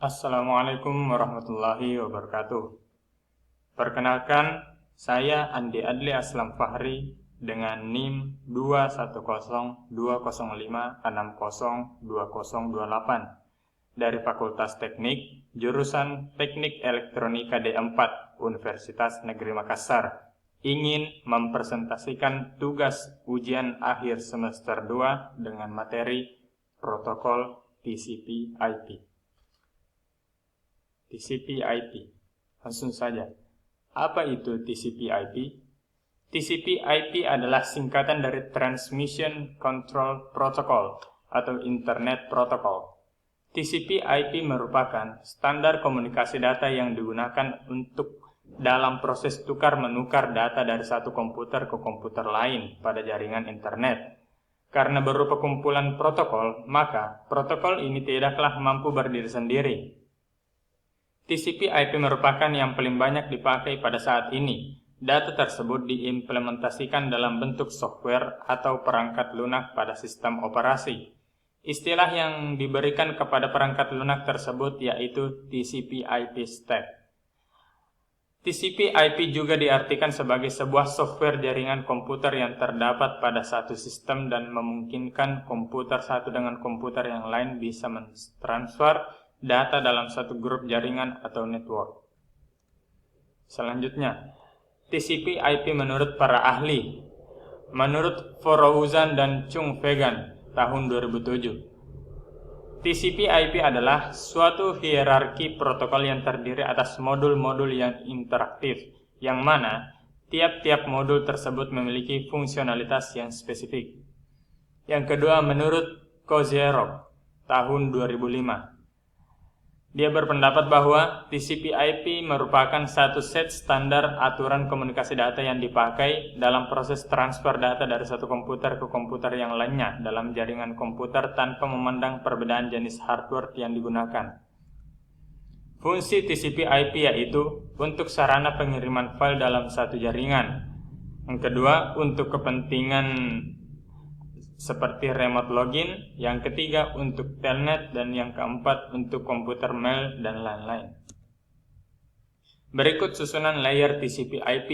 Assalamualaikum warahmatullahi wabarakatuh. Perkenalkan, saya Andi Adli Aslam Fahri dengan NIM 21020560208 dari Fakultas Teknik, jurusan Teknik Elektronika D4, Universitas Negeri Makassar, ingin mempresentasikan tugas ujian akhir semester 2 dengan materi protokol TCP/IP. TCP/IP. Langsung saja. Apa itu TCP/IP? TCP/IP adalah singkatan dari Transmission Control Protocol atau Internet Protocol. TCP/IP merupakan standar komunikasi data yang digunakan untuk dalam proses tukar-menukar data dari satu komputer ke komputer lain pada jaringan internet. Karena berupa kumpulan protokol, maka protokol ini tidaklah mampu berdiri sendiri. TCP/IP merupakan yang paling banyak dipakai pada saat ini. Data tersebut diimplementasikan dalam bentuk software atau perangkat lunak pada sistem operasi. Istilah yang diberikan kepada perangkat lunak tersebut yaitu TCP/IP stack. TCP/IP juga diartikan sebagai sebuah software jaringan komputer yang terdapat pada satu sistem dan memungkinkan komputer satu dengan komputer yang lain bisa mentransfer data dalam satu grup jaringan atau network. Selanjutnya, TCP/IP menurut para ahli. Menurut Forouzan dan Chung Vegan tahun 2007, TCP/IP adalah suatu hierarki protokol yang terdiri atas modul-modul yang interaktif, yang mana tiap-tiap modul tersebut memiliki fungsionalitas yang spesifik. Yang kedua, menurut Kozerov tahun 2005, dia berpendapat bahwa TCP/IP merupakan satu set standar aturan komunikasi data yang dipakai dalam proses transfer data dari satu komputer ke komputer yang lainnya dalam jaringan komputer tanpa memandang perbedaan jenis hardware yang digunakan. Fungsi TCP/IP yaitu untuk sarana pengiriman file dalam satu jaringan. Yang kedua, untuk kepentingan seperti remote login, yang ketiga untuk telnet, dan yang keempat untuk komputer mail dan lain-lain. Berikut susunan layer TCP/IP,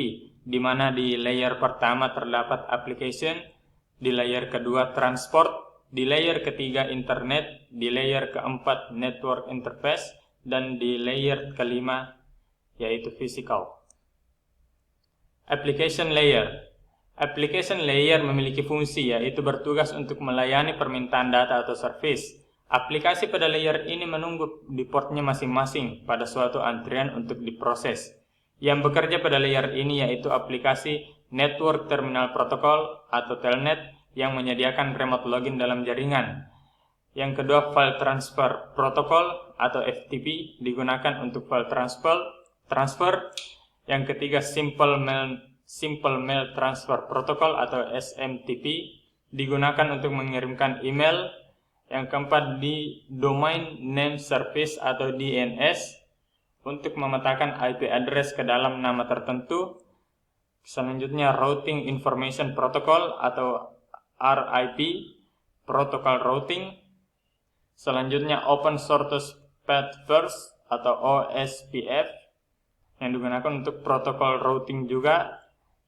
di mana di layer pertama terdapat application, di layer kedua transport, di layer ketiga internet, di layer keempat network interface, dan di layer kelima yaitu physical. Application layer. Application layer memiliki fungsi yaitu bertugas untuk melayani permintaan data atau service. Aplikasi pada layer ini menunggu di portnya masing-masing pada suatu antrian untuk diproses. Yang bekerja pada layer ini yaitu aplikasi Network Terminal Protocol atau Telnet yang menyediakan remote login dalam jaringan. Yang kedua, File Transfer Protocol atau FTP digunakan untuk file transfer. Yang ketiga, Simple Mail Transfer Protocol atau SMTP digunakan untuk mengirimkan email. Yang keempat, di Domain Name Service atau DNS untuk memetakan IP address ke dalam nama tertentu. Selanjutnya, Routing Information Protocol atau RIP, Protocol Routing. Selanjutnya, Open Source Path First atau OSPF yang digunakan untuk protokol routing juga.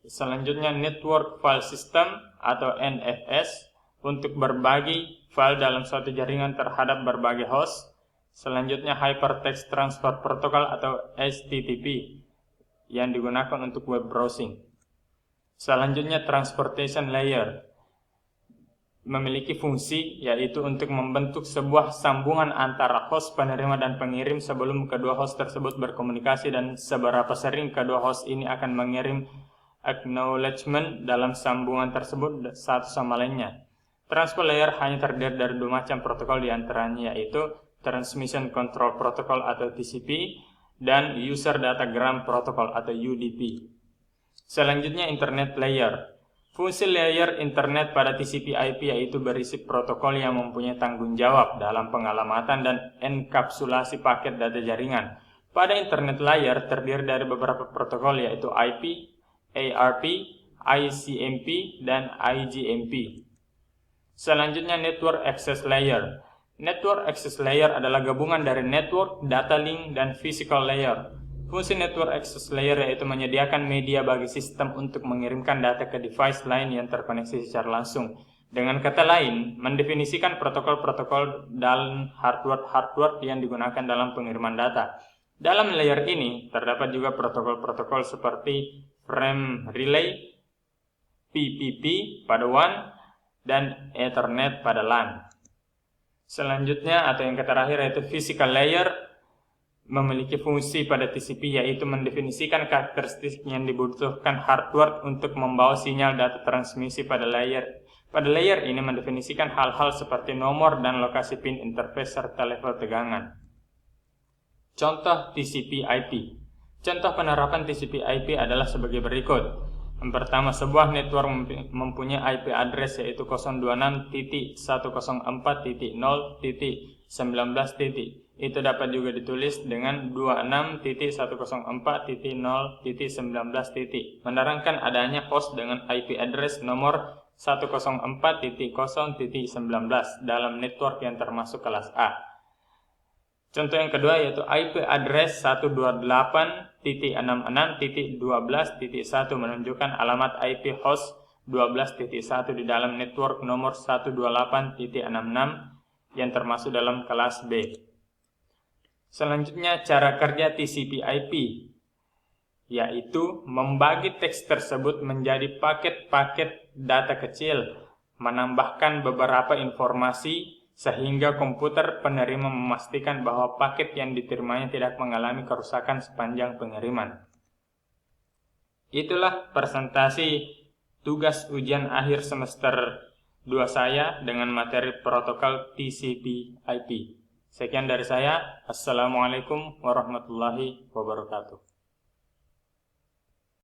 Selanjutnya, Network File System atau NFS untuk berbagi file dalam suatu jaringan terhadap berbagai host. Selanjutnya, Hypertext Transfer Protocol atau HTTP yang digunakan untuk web browsing. Selanjutnya, Transportation Layer memiliki fungsi yaitu untuk membentuk sebuah sambungan antara host penerima dan pengirim sebelum kedua host tersebut berkomunikasi dan seberapa sering kedua host ini akan mengirim acknowledgement dalam sambungan tersebut satu sama lainnya. Transport layer hanya terdiri dari dua macam protokol, diantaranya yaitu Transmission Control Protocol atau TCP dan User Datagram Protocol atau UDP. Selanjutnya, Internet Layer. Fungsi layer internet pada TCP/IP yaitu berisi protokol yang mempunyai tanggung jawab dalam pengalamatan dan enkapsulasi paket data jaringan. Pada internet layer terdiri dari beberapa protokol yaitu IP, ARP, ICMP, dan IGMP. Selanjutnya, Network Access Layer. Network Access Layer adalah gabungan dari network, data link, dan physical layer. Fungsi Network Access Layer yaitu menyediakan media bagi sistem untuk mengirimkan data ke device lain yang terkoneksi secara langsung. Dengan kata lain, mendefinisikan protokol-protokol dan hardware yang digunakan dalam pengiriman data. Dalam layer ini, terdapat juga protokol-protokol seperti Frame Relay, PPP pada WAN, dan Ethernet pada LAN. Selanjutnya atau yang terakhir yaitu Physical Layer memiliki fungsi pada TCP yaitu mendefinisikan karakteristik yang dibutuhkan hardware untuk membawa sinyal data transmisi pada layer. Pada layer ini mendefinisikan hal-hal seperti nomor dan lokasi pin interface serta level tegangan. Contoh TCP/IP. Contoh penerapan TCP/IP adalah sebagai berikut. Yang pertama, sebuah network mempunyai IP address yaitu 026.104.0.19. Itu dapat juga ditulis dengan 26.104.0.19. Menerangkan adanya host dengan IP address nomor 104.0.19 dalam network yang termasuk kelas A. Contoh yang kedua yaitu IP address 128.66.12.1 menunjukkan alamat IP host 12.1 di dalam network nomor 128.66 yang termasuk dalam kelas B. Selanjutnya cara kerja TCP/IP yaitu membagi teks tersebut menjadi paket-paket data kecil, menambahkan beberapa informasi sehingga komputer penerima memastikan bahwa paket yang diterimanya tidak mengalami kerusakan sepanjang pengiriman. Itulah presentasi tugas ujian akhir semester 2 saya dengan materi protokol TCP/IP. Sekian dari saya. Assalamualaikum warahmatullahi wabarakatuh.